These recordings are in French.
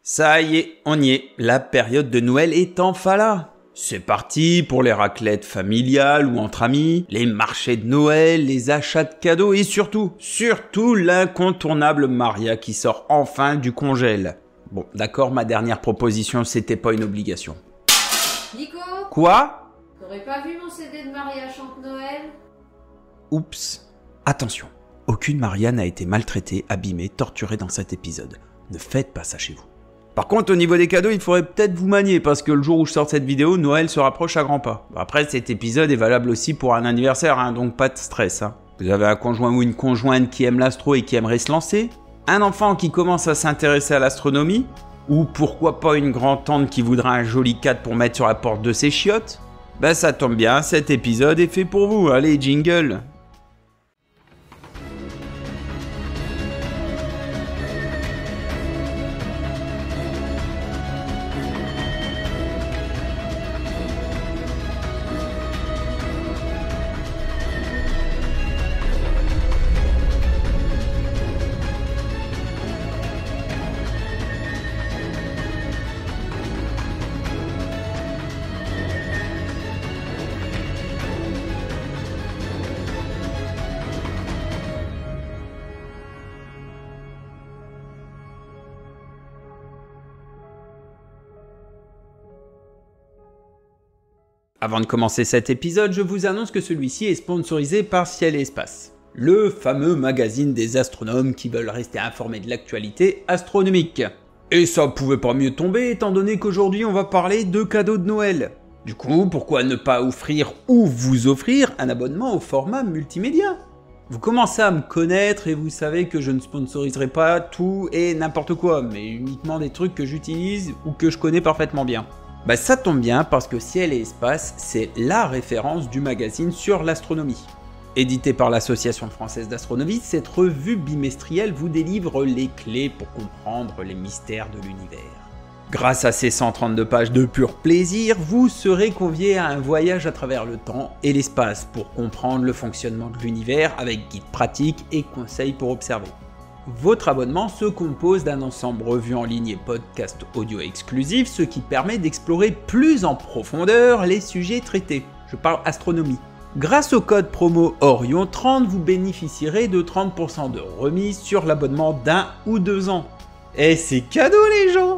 Ça y est, on y est, la période de Noël est enfin là. C'est parti pour les raclettes familiales ou entre amis, les marchés de Noël, les achats de cadeaux et surtout l'incontournable Maria qui sort enfin du congèle. Bon, d'accord, ma dernière proposition, c'était pas une obligation. Nico, Quoi? t'aurais pas vu mon CD de Maria chante Noël? Oups. Attention, aucune Maria n'a été maltraitée, abîmée, torturée dans cet épisode. Ne faites pas ça chez vous. Par contre, au niveau des cadeaux, il faudrait peut-être vous manier parce que le jour où je sors cette vidéo, Noël se rapproche à grands pas. Après, cet épisode est valable aussi pour un anniversaire, donc pas de stress. Vous avez un conjoint ou une conjointe qui aime l'astro et qui aimerait se lancer? Un enfant qui commence à s'intéresser à l'astronomie? Ou pourquoi pas une grand-tante qui voudra un joli cadre pour mettre sur la porte de ses chiottes? Ben ça tombe bien, cet épisode est fait pour vous. Allez, jingle! Avant de commencer cet épisode, je vous annonce que celui-ci est sponsorisé par Ciel et Espace, le fameux magazine des astronomes qui veulent rester informés de l'actualité astronomique. Et ça pouvait pas mieux tomber étant donné qu'aujourd'hui on va parler de cadeaux de Noël. Du coup, pourquoi ne pas offrir ou vous offrir un abonnement au format multimédia? Vous commencez à me connaître et vous savez que je ne sponsoriserai pas tout et n'importe quoi, mais uniquement des trucs que j'utilise ou que je connais parfaitement bien. Bah ça tombe bien parce que Ciel et Espace, c'est la référence du magazine sur l'astronomie. Édité par l'Association française d'astronomie, cette revue bimestrielle vous délivre les clés pour comprendre les mystères de l'univers. Grâce à ces 132 pages de pur plaisir, vous serez convié à un voyage à travers le temps et l'espace pour comprendre le fonctionnement de l'univers avec guides pratiques et conseils pour observer. Votre abonnement se compose d'un ensemble revue en ligne et podcast audio exclusif, ce qui permet d'explorer plus en profondeur les sujets traités. Je parle astronomie. Grâce au code promo Orion30, vous bénéficierez de 30% de remise sur l'abonnement d'1 ou 2 ans. Et c'est cadeau les gens!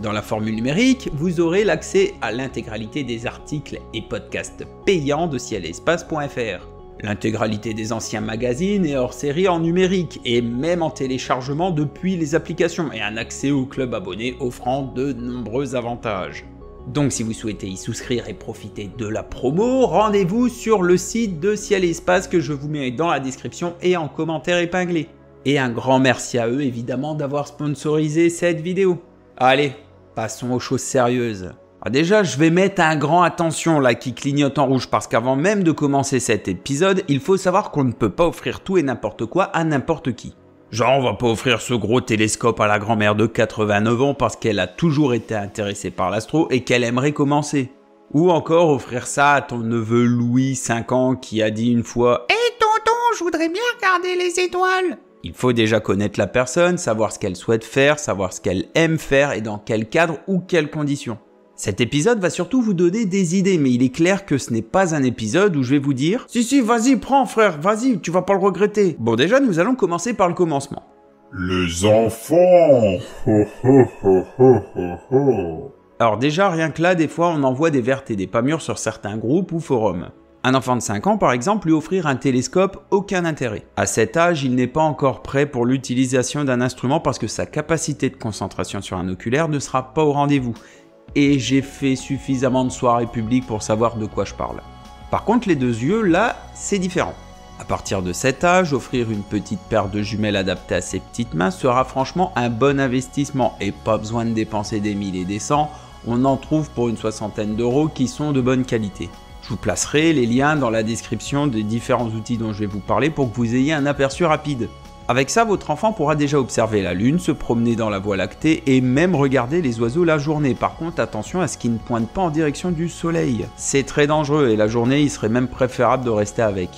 Dans la formule numérique, vous aurez l'accès à l'intégralité des articles et podcasts payants de cielespace.fr. L'intégralité des anciens magazines et hors-série en numérique et même en téléchargement depuis les applications et un accès au club abonné offrant de nombreux avantages. Donc si vous souhaitez y souscrire et profiter de la promo, rendez-vous sur le site de Ciel et Espace que je vous mets dans la description et en commentaire épinglé. Et un grand merci à eux évidemment d'avoir sponsorisé cette vidéo. Allez, passons aux choses sérieuses. Alors déjà, je vais mettre un grand attention là qui clignote en rouge parce qu'avant même de commencer cet épisode, il faut savoir qu'on ne peut pas offrir tout et n'importe quoi à n'importe qui. Genre, on va pas offrir ce gros télescope à la grand-mère de 89 ans parce qu'elle a toujours été intéressée par l'astro et qu'elle aimerait commencer. Ou encore offrir ça à ton neveu Louis, 5 ans, qui a dit une fois « Hé tonton, je voudrais bien regarder les étoiles !» Il faut déjà connaître la personne, savoir ce qu'elle souhaite faire, savoir ce qu'elle aime faire et dans quel cadre ou quelles conditions. Cet épisode va surtout vous donner des idées, mais il est clair que ce n'est pas un épisode où je vais vous dire « Si, vas-y, prends frère, vas-y, tu vas pas le regretter ». Bon déjà, nous allons commencer par le commencement. Les enfants. Ho, ho, ho, ho, ho, ho. Alors déjà, rien que là, des fois, on envoie des vertes et des pas mûres sur certains groupes ou forums. Un enfant de 5 ans, par exemple, lui offrir un télescope, aucun intérêt. À cet âge, il n'est pas encore prêt pour l'utilisation d'un instrument parce que sa capacité de concentration sur un oculaire ne sera pas au rendez-vous. Et j'ai fait suffisamment de soirées publiques pour savoir de quoi je parle. Par contre, les deux yeux, là, c'est différent. À partir de cet âge, offrir une petite paire de jumelles adaptées à ses petites mains sera franchement un bon investissement et pas besoin de dépenser des 1000 et des 100, on en trouve pour une 60aine d'euros qui sont de bonne qualité. Je vous placerai les liens dans la description des différents outils dont je vais vous parler pour que vous ayez un aperçu rapide. Avec ça, votre enfant pourra déjà observer la Lune, se promener dans la Voie lactée et même regarder les oiseaux la journée. Par contre, attention à ce qu'ils ne pointent pas en direction du soleil. C'est très dangereux et la journée, il serait même préférable de rester avec.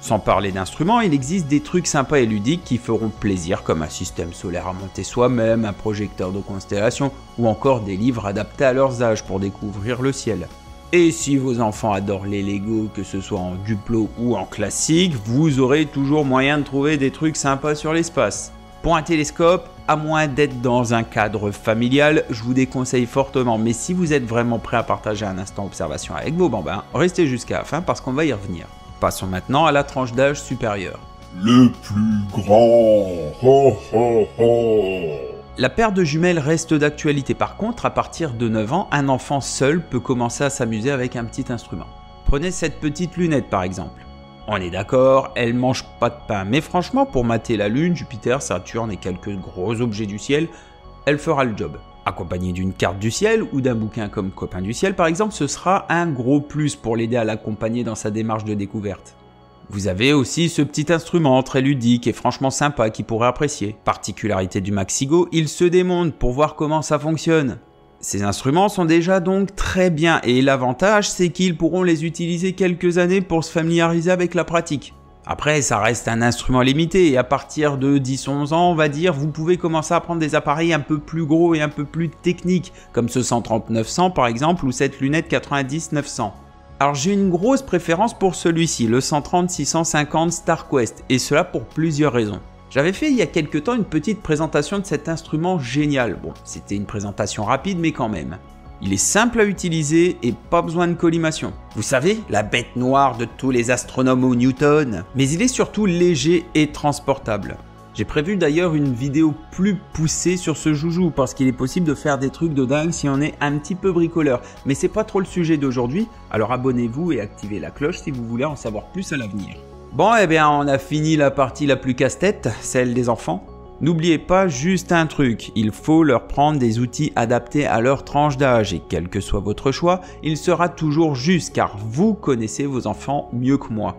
Sans parler d'instruments, il existe des trucs sympas et ludiques qui feront plaisir comme un système solaire à monter soi-même, un projecteur de constellation ou encore des livres adaptés à leurs âges pour découvrir le ciel. Et si vos enfants adorent les Lego, que ce soit en Duplo ou en classique, vous aurez toujours moyen de trouver des trucs sympas sur l'espace. Pour un télescope, à moins d'être dans un cadre familial, je vous déconseille fortement, mais si vous êtes vraiment prêt à partager un instant observation avec vos bambins, restez jusqu'à la fin parce qu'on va y revenir. Passons maintenant à la tranche d'âge supérieure. Le plus grand. Ho, ho, ho. La paire de jumelles reste d'actualité. Par contre, à partir de 9 ans, un enfant seul peut commencer à s'amuser avec un petit instrument. Prenez cette petite lunette par exemple. On est d'accord, elle mange pas de pain, mais franchement, pour mater la Lune, Jupiter, Saturne et quelques gros objets du ciel, elle fera le job. Accompagné d'une carte du ciel ou d'un bouquin comme Copain du ciel par exemple, ce sera un gros plus pour l'aider à l'accompagner dans sa démarche de découverte. Vous avez aussi ce petit instrument très ludique et franchement sympa qu'il pourrait apprécier. Particularité du Maxigo, il se démonte pour voir comment ça fonctionne. Ces instruments sont déjà donc très bien et l'avantage c'est qu'ils pourront les utiliser quelques années pour se familiariser avec la pratique. Après, ça reste un instrument limité et à partir de 10-11 ans, on va dire, vous pouvez commencer à prendre des appareils un peu plus gros et un peu plus techniques, comme ce 130-900 par exemple ou cette lunette 90-900. Alors j'ai une grosse préférence pour celui-ci, le 130-650 StarQuest, et cela pour plusieurs raisons. J'avais fait il y a quelques temps une petite présentation de cet instrument génial. Bon, c'était une présentation rapide mais quand même. Il est simple à utiliser et pas besoin de collimation. Vous savez, la bête noire de tous les astronomes au Newton. Mais il est surtout léger et transportable. J'ai prévu d'ailleurs une vidéo plus poussée sur ce joujou parce qu'il est possible de faire des trucs de dingue si on est un petit peu bricoleur. Mais c'est pas trop le sujet d'aujourd'hui, alors abonnez-vous et activez la cloche si vous voulez en savoir plus à l'avenir. Bon, eh bien on a fini la partie la plus casse-tête, celle des enfants. N'oubliez pas juste un truc, il faut leur prendre des outils adaptés à leur tranche d'âge et quel que soit votre choix, il sera toujours juste car vous connaissez vos enfants mieux que moi.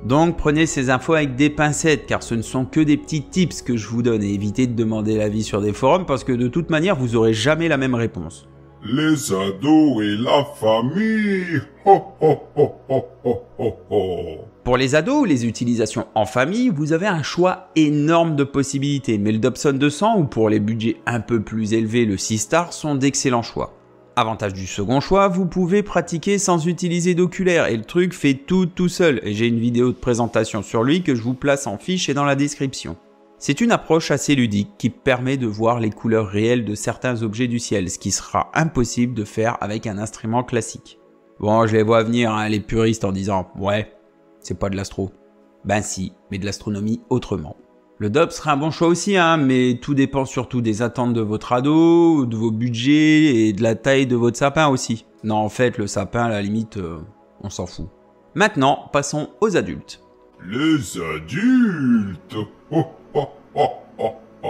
Donc prenez ces infos avec des pincettes car ce ne sont que des petits tips que je vous donne et évitez de demander l'avis sur des forums parce que de toute manière vous n'aurez jamais la même réponse. Les ados et la famille. Ho, ho, ho, ho, ho, ho, ho. Pour les ados ou les utilisations en famille, vous avez un choix énorme de possibilités, mais le Dobson 200 ou pour les budgets un peu plus élevés, le 6 Star sont d'excellents choix. Avantage du second choix, vous pouvez pratiquer sans utiliser d'oculaire et le truc fait tout seul et j'ai une vidéo de présentation sur lui que je vous place en fiche et dans la description. C'est une approche assez ludique qui permet de voir les couleurs réelles de certains objets du ciel, ce qui sera impossible de faire avec un instrument classique. Bon, je les vois venir, hein, les puristes en disant « Ouais, c'est pas de l'astro ». Ben si, mais de l'astronomie autrement. Le Dob serait un bon choix aussi, hein, mais tout dépend surtout des attentes de votre ado, de vos budgets et de la taille de votre sapin aussi. Non, en fait, le sapin, à la limite, on s'en fout. Maintenant, passons aux adultes. Les adultes. Ho, ho, ho, ho, ho.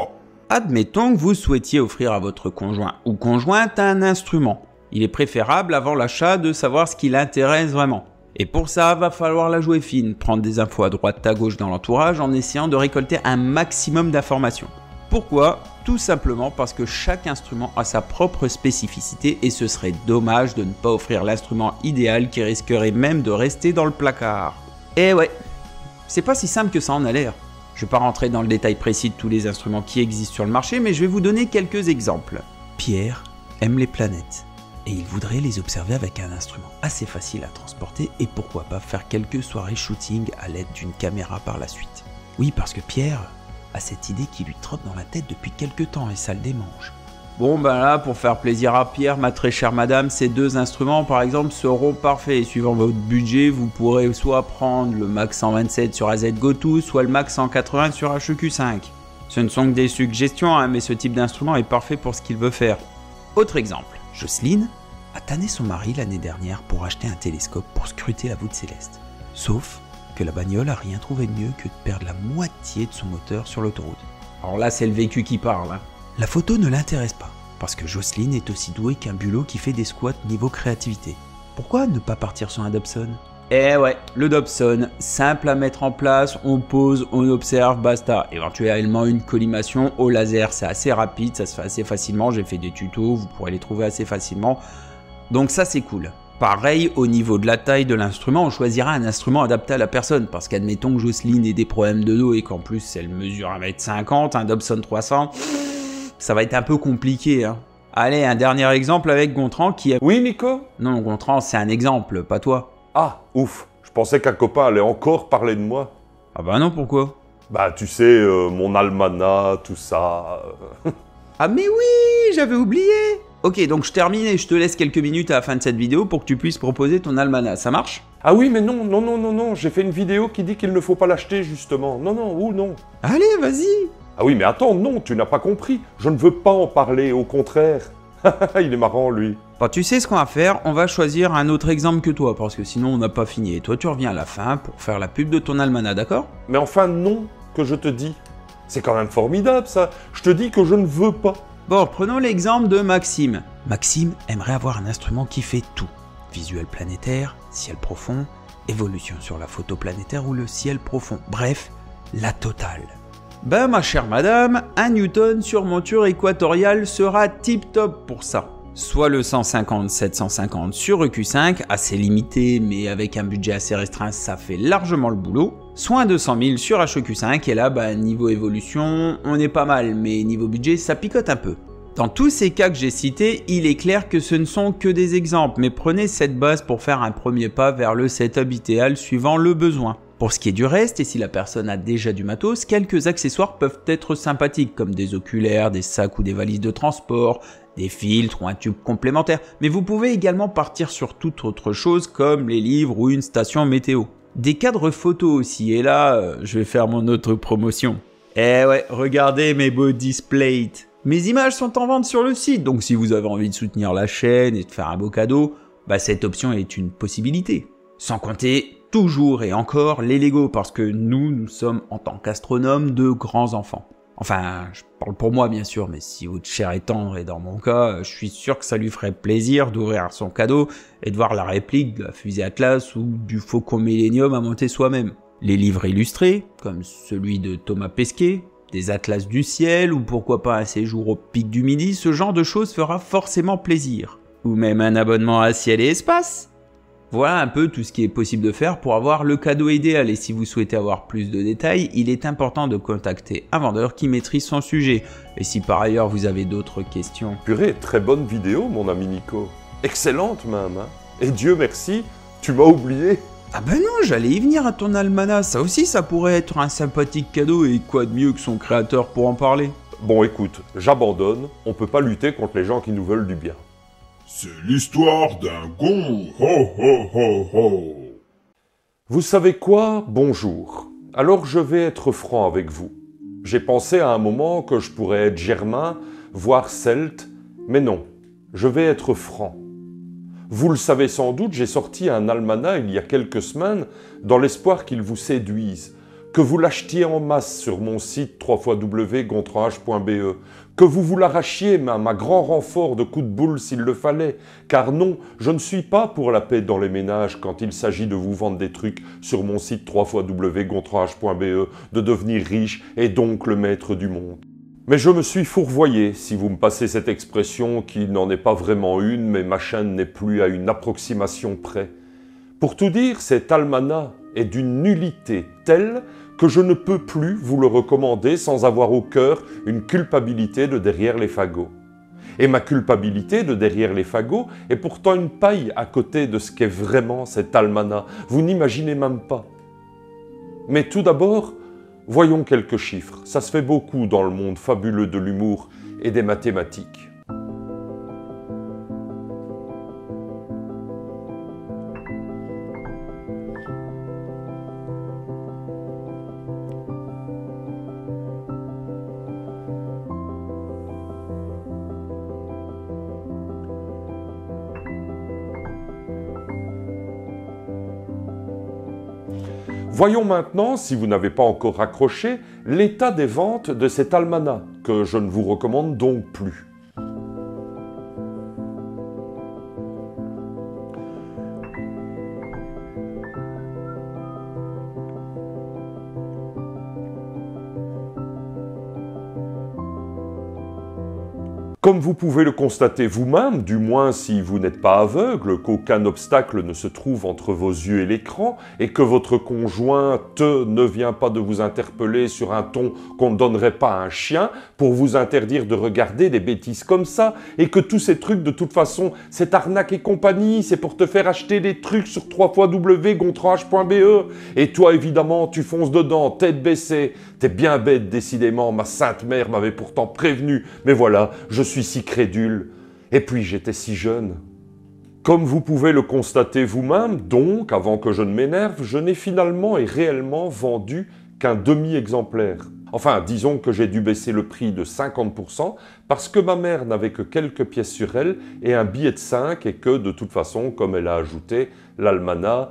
Admettons que vous souhaitiez offrir à votre conjoint ou conjointe un instrument. Il est préférable avant l'achat de savoir ce qui l'intéresse vraiment. Et pour ça, va falloir la jouer fine, prendre des infos à droite à gauche dans l'entourage en essayant de récolter un maximum d'informations. Pourquoi? Tout simplement parce que chaque instrument a sa propre spécificité et ce serait dommage de ne pas offrir l'instrument idéal qui risquerait même de rester dans le placard. Et ouais, c'est pas si simple que ça en a l'air. Je vais pas rentrer dans le détail précis de tous les instruments qui existent sur le marché, mais je vais vous donner quelques exemples. Pierre aime les planètes. Et il voudrait les observer avec un instrument assez facile à transporter et pourquoi pas faire quelques soirées shooting à l'aide d'une caméra par la suite. Oui, parce que Pierre a cette idée qui lui trotte dans la tête depuis quelques temps et ça le démange. Bon ben là, pour faire plaisir à Pierre, ma très chère madame, ces deux instruments par exemple seront parfaits. Suivant votre budget, vous pourrez soit prendre le Max 127 sur AZ Go2, soit le Max 180 sur HEQ5. Ce ne sont que des suggestions, hein, mais ce type d'instrument est parfait pour ce qu'il veut faire. Autre exemple. Jocelyne a tanné son mari l'année dernière pour acheter un télescope pour scruter la voûte céleste. Sauf que la bagnole a rien trouvé de mieux que de perdre la moitié de son moteur sur l'autoroute. Alors là, c'est le vécu qui parle. Hein. La photo ne l'intéresse pas, parce que Jocelyne est aussi douée qu'un bulot qui fait des squats niveau créativité. Pourquoi ne pas partir sur un Dobson? Eh ouais, le Dobson, simple à mettre en place, on pose, on observe, basta. Éventuellement une collimation au laser, c'est assez rapide, ça se fait assez facilement, j'ai fait des tutos, vous pourrez les trouver assez facilement. Donc ça c'est cool. Pareil, au niveau de la taille de l'instrument, on choisira un instrument adapté à la personne, parce qu'admettons que Jocelyne ait des problèmes de dos et qu'en plus elle mesure 1m50, un Dobson 300, ça va être un peu compliqué, hein. Allez, un dernier exemple avec Gontran qui a... Oui, Nico? Non, Gontran, c'est un exemple, pas toi. Ah, ouf. Je pensais qu'un copain allait encore parler de moi. Ah bah non, pourquoi? Bah, tu sais, mon almanach, tout ça. Ah mais oui, j'avais oublié. Ok, donc je termine et je te laisse quelques minutes à la fin de cette vidéo pour que tu puisses proposer ton almanach, ça marche? Ah oui, mais non, j'ai fait une vidéo qui dit qu'il ne faut pas l'acheter, justement. Non. Allez, vas-y. Ah oui, mais attends, non, tu n'as pas compris. Je ne veux pas en parler, au contraire. Il est marrant, lui. Bon, tu sais ce qu'on va faire, on va choisir un autre exemple que toi, parce que sinon on n'a pas fini. Et toi, tu reviens à la fin pour faire la pub de ton almanach, d'accord? Mais enfin, non, que je te dis. C'est quand même formidable, ça. Je te dis que je ne veux pas. Bon, prenons l'exemple de Maxime. Maxime aimerait avoir un instrument qui fait tout. Visuel planétaire, ciel profond, évolution sur la photo planétaire ou le ciel profond. Bref, la totale. Ben ma chère madame, un Newton sur monture équatoriale sera tip top pour ça. Soit le 150-750 sur EQ5, assez limité mais avec un budget assez restreint ça fait largement le boulot. Soit un 200 000 sur HEQ5 et là bah, niveau évolution on est pas mal mais niveau budget ça picote un peu. Dans tous ces cas que j'ai cités, il est clair que ce ne sont que des exemples mais prenez cette base pour faire un premier pas vers le setup idéal suivant le besoin. Pour ce qui est du reste, et si la personne a déjà du matos, quelques accessoires peuvent être sympathiques, comme des oculaires, des sacs ou des valises de transport, des filtres ou un tube complémentaire, mais vous pouvez également partir sur toute autre chose comme les livres ou une station météo. Des cadres photos aussi, et là, je vais faire mon autre promotion. Eh ouais, regardez mes beaux displays. Mes images sont en vente sur le site, donc si vous avez envie de soutenir la chaîne et de faire un beau cadeau, bah cette option est une possibilité. Sans compter toujours et encore les Lego, parce que nous sommes en tant qu'astronomes de grands enfants. Enfin, je parle pour moi bien sûr, mais si votre chair est tendre et dans mon cas, je suis sûr que ça lui ferait plaisir d'ouvrir son cadeau et de voir la réplique de la fusée Atlas ou du Faucon Millenium à monter soi-même. Les livres illustrés, comme celui de Thomas Pesquet, des atlas du ciel ou pourquoi pas un séjour au pic du Midi, ce genre de choses fera forcément plaisir. Ou même un abonnement à Ciel et Espace. Voilà un peu tout ce qui est possible de faire pour avoir le cadeau idéal et si vous souhaitez avoir plus de détails, il est important de contacter un vendeur qui maîtrise son sujet. Et si par ailleurs vous avez d'autres questions... Purée, très bonne vidéo, mon ami Nico. Excellente même, hein. Et Dieu merci, tu m'as oublié. Ah ben non, j'allais y venir à ton almanach, ça aussi ça pourrait être un sympathique cadeau et quoi de mieux que son créateur pour en parler? Bon écoute, j'abandonne, on peut pas lutter contre les gens qui nous veulent du bien. C'est l'histoire d'un gond. Ho ho ho ho. Vous savez quoi? Bonjour. Alors je vais être franc avec vous. J'ai pensé à un moment que je pourrais être germain, voire celte, mais non, je vais être franc. Vous le savez sans doute, j'ai sorti un almanach il y a quelques semaines dans l'espoir qu'il vous séduise, que vous l'achetiez en masse sur mon site www.gontranh.be, que vous l'arrachiez même à grand renfort de coups de boule s'il le fallait, car non, je ne suis pas pour la paix dans les ménages quand il s'agit de vous vendre des trucs sur mon site www.gontranh.be, de devenir riche et donc le maître du monde. Mais je me suis fourvoyé, si vous me passez cette expression qui n'en est pas vraiment une, mais ma chaîne n'est plus à une approximation près. Pour tout dire, cet almanach est d'une nullité telle que je ne peux plus vous le recommander sans avoir au cœur une culpabilité de derrière les fagots. Et ma culpabilité de derrière les fagots est pourtant une paille à côté de ce qu'est vraiment cet almanach. Vous n'imaginez même pas. Mais tout d'abord, voyons quelques chiffres. Ça se fait beaucoup dans le monde fabuleux de l'humour et des mathématiques. Voyons maintenant, si vous n'avez pas encore raccroché, l'état des ventes de cet almanach, que je ne vous recommande donc plus. Comme vous pouvez le constater vous-même, du moins si vous n'êtes pas aveugle, qu'aucun obstacle ne se trouve entre vos yeux et l'écran, et que votre conjointe ne vient pas de vous interpeller sur un ton qu'on ne donnerait pas à un chien, pour vous interdire de regarder des bêtises comme ça, et que tous ces trucs, de toute façon, c'est arnaque et compagnie, c'est pour te faire acheter des trucs sur www.gontranche.be, et toi, évidemment, tu fonces dedans, tête baissée. T'es bien bête, décidément, ma sainte mère m'avait pourtant prévenu, mais voilà, je suis si crédule. Et puis j'étais si jeune. Comme vous pouvez le constater vous-même, donc, avant que je ne m'énerve, je n'ai finalement et réellement vendu qu'un demi-exemplaire. Enfin, disons que j'ai dû baisser le prix de 50% parce que ma mère n'avait que quelques pièces sur elle et un billet de 5 et que, de toute façon, comme elle a ajouté, l'almanach,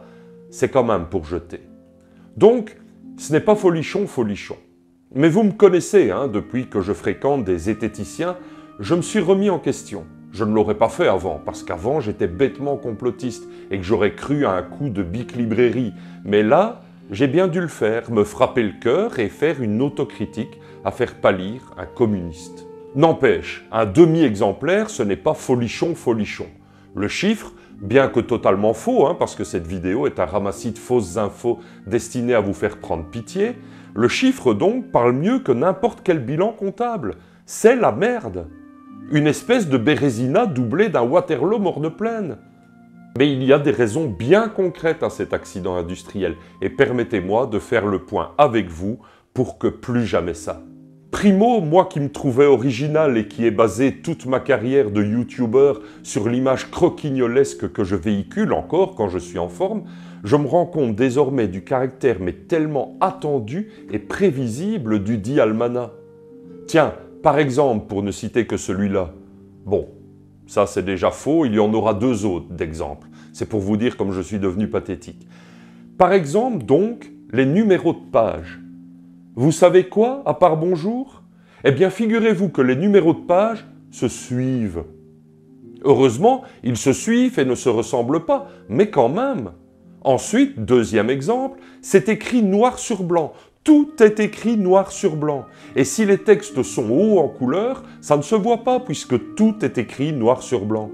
c'est quand même pour jeter. Donc, ce n'est pas folichon, folichon. Mais vous me connaissez, hein, depuis que je fréquente des zététiciens, je me suis remis en question. Je ne l'aurais pas fait avant, parce qu'avant j'étais bêtement complotiste et que j'aurais cru à un coup de Bic Librairie. Mais là, j'ai bien dû le faire, me frapper le cœur et faire une autocritique à faire pâlir un communiste. N'empêche, un demi-exemplaire, ce n'est pas folichon, folichon. Le chiffre, bien que totalement faux, hein, parce que cette vidéo est un ramassis de fausses infos destinées à vous faire prendre pitié, le chiffre donc parle mieux que n'importe quel bilan comptable. C'est la merde. Une espèce de Bérésina doublée d'un Waterloo morne-pleine. Mais il y a des raisons bien concrètes à cet accident industriel, et permettez-moi de faire le point avec vous pour que plus jamais ça. Primo, moi qui me trouvais original et qui ai basé toute ma carrière de youtubeur sur l'image croquignolesque que je véhicule encore quand je suis en forme, je me rends compte désormais du caractère mais tellement attendu et prévisible du dit almanach. Tiens, par exemple, pour ne citer que celui-là. Bon, ça c'est déjà faux, il y en aura deux autres d'exemples. C'est pour vous dire comme je suis devenu pathétique. Par exemple, donc, les numéros de page. Vous savez quoi, à part bonjour? Eh bien, figurez-vous que les numéros de page se suivent. Heureusement, ils se suivent et ne se ressemblent pas, mais quand même. Ensuite, deuxième exemple, c'est écrit noir sur blanc. Tout est écrit noir sur blanc. Et si les textes sont hauts en couleur, ça ne se voit pas puisque tout est écrit noir sur blanc.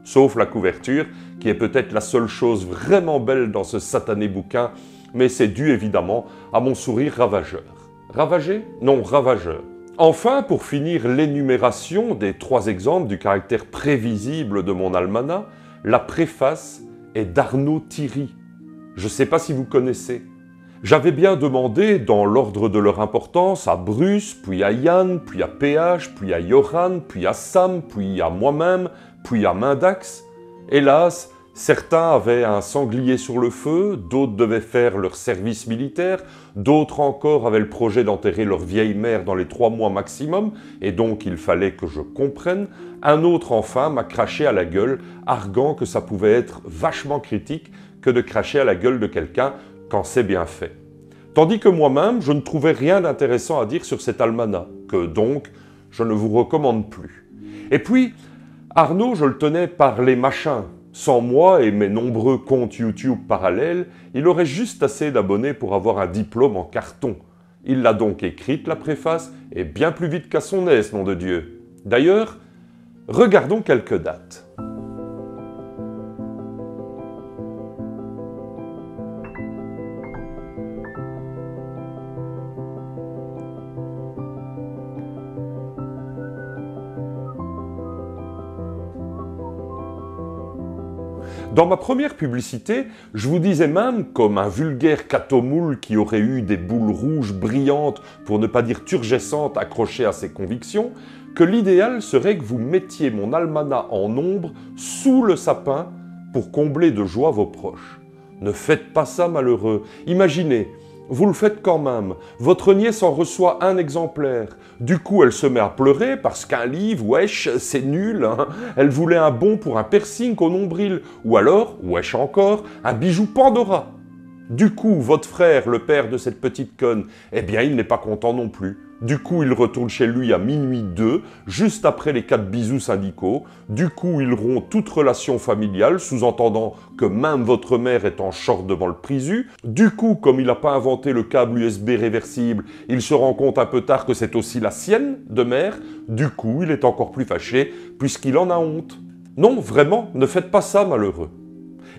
Sauf la couverture, qui est peut-être la seule chose vraiment belle dans ce satané bouquin, mais c'est dû évidemment à mon sourire ravageur. Ravagé? Non, ravageur. Enfin, pour finir l'énumération des trois exemples du caractère prévisible de mon almanach, la préface est d'Arnaud Thierry. Je ne sais pas si vous connaissez. J'avais bien demandé, dans l'ordre de leur importance, à Bruce, puis à Yann, puis à PH, puis à Johan, puis à Sam, puis à moi-même, puis à Mindax. Hélas, certains avaient un sanglier sur le feu, d'autres devaient faire leur service militaire, d'autres encore avaient le projet d'enterrer leur vieille mère dans les 3 mois maximum, et donc il fallait que je comprenne. Un autre enfin m'a craché à la gueule, arguant que ça pouvait être vachement critique que de cracher à la gueule de quelqu'un quand c'est bien fait. Tandis que moi-même, je ne trouvais rien d'intéressant à dire sur cet almanach, que donc je ne vous recommande plus. Et puis, Arnaud, je le tenais par les machins. Sans moi et mes nombreux comptes YouTube parallèles, il aurait juste assez d'abonnés pour avoir un diplôme en carton. Il l'a donc écrite, la préface, et bien plus vite qu'à son aise, nom de Dieu. D'ailleurs, regardons quelques dates. Dans ma première publicité, je vous disais même, comme un vulgaire catomoule qui aurait eu des boules rouges brillantes, pour ne pas dire turgescentes, accrochées à ses convictions, que l'idéal serait que vous mettiez mon almanach en ombre sous le sapin pour combler de joie vos proches. Ne faites pas ça, malheureux. Imaginez, vous le faites quand même. Votre nièce en reçoit un exemplaire. Du coup, elle se met à pleurer parce qu'un livre, wesh, c'est nul. Hein. Elle voulait un bon pour un piercing au nombril. Ou alors, wesh encore, un bijou Pandora. Du coup, votre frère, le père de cette petite conne, eh bien, il n'est pas content non plus. Du coup, il retourne chez lui à minuit 2, juste après les 4 bisous syndicaux. Du coup, il rompt toute relation familiale, sous-entendant que même votre mère est en short devant le prisu. Du coup, comme il n'a pas inventé le câble USB réversible, il se rend compte un peu tard que c'est aussi la sienne de mère. Du coup, il est encore plus fâché, puisqu'il en a honte. Non, vraiment, ne faites pas ça, malheureux.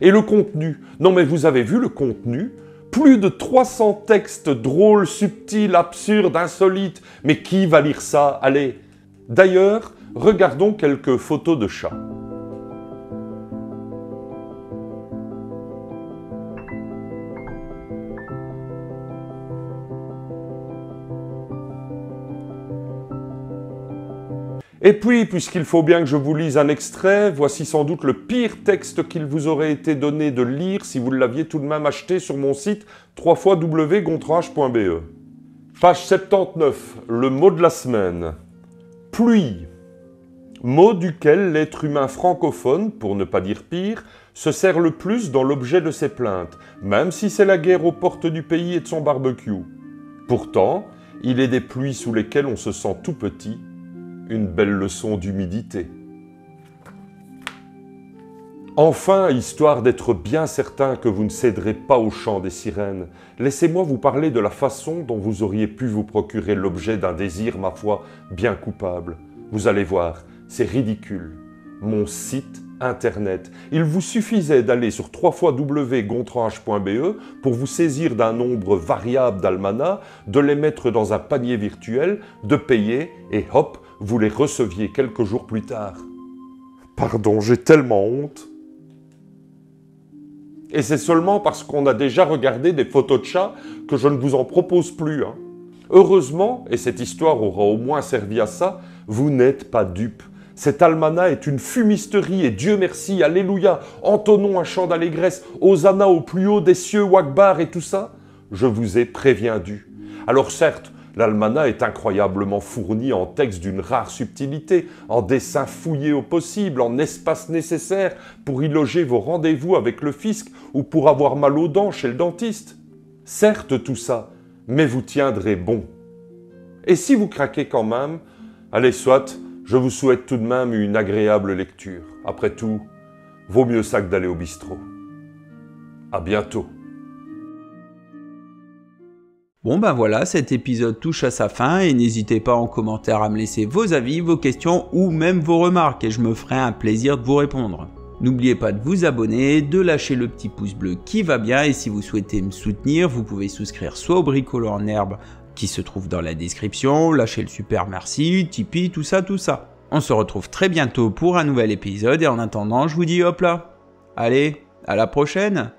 Et le contenu? Non mais vous avez vu le contenu? Plus de 300 textes drôles, subtils, absurdes, insolites. Mais qui va lire ça? Allez. D'ailleurs, regardons quelques photos de chats. Et puis, puisqu'il faut bien que je vous lise un extrait, voici sans doute le pire texte qu'il vous aurait été donné de lire si vous l'aviez tout de même acheté sur mon site www.gontranche.be. Page 79, le mot de la semaine. Pluie. Mot duquel l'être humain francophone, pour ne pas dire pire, se sert le plus dans l'objet de ses plaintes, même si c'est la guerre aux portes du pays et de son barbecue. Pourtant, il est des pluies sous lesquelles on se sent tout petit. Une belle leçon d'humidité. Enfin, histoire d'être bien certain que vous ne céderez pas au chant des sirènes, laissez-moi vous parler de la façon dont vous auriez pu vous procurer l'objet d'un désir, ma foi, bien coupable. Vous allez voir, c'est ridicule. Mon site internet. Il vous suffisait d'aller sur www.gontranche.be pour vous saisir d'un nombre variable d'almanachs, de les mettre dans un panier virtuel, de payer et hop, vous les receviez quelques jours plus tard. Pardon, j'ai tellement honte. Et c'est seulement parce qu'on a déjà regardé des photos de chats que je ne vous en propose plus. Heureusement, et cette histoire aura au moins servi à ça, vous n'êtes pas dupes. Cet almanach est une fumisterie et Dieu merci, alléluia, entonnons un chant d'allégresse, hosanna au plus haut des cieux, Wakbar et tout ça. Je vous ai préviendu. Alors certes, l'almanach est incroyablement fourni en texte d'une rare subtilité, en dessins fouillés au possible, en espace nécessaire pour y loger vos rendez-vous avec le fisc ou pour avoir mal aux dents chez le dentiste. Certes tout ça, mais vous tiendrez bon. Et si vous craquez quand même, allez soit, je vous souhaite tout de même une agréable lecture. Après tout, vaut mieux ça que d'aller au bistrot. À bientôt. Bon ben voilà, cet épisode touche à sa fin et n'hésitez pas en commentaire à me laisser vos avis, vos questions ou même vos remarques et je me ferai un plaisir de vous répondre. N'oubliez pas de vous abonner, de lâcher le petit pouce bleu qui va bien et si vous souhaitez me soutenir, vous pouvez souscrire soit au bricoleur en herbe qui se trouve dans la description, lâcher le super merci, Tipeee, tout ça. On se retrouve très bientôt pour un nouvel épisode et en attendant, je vous dis hop là. Allez, à la prochaine!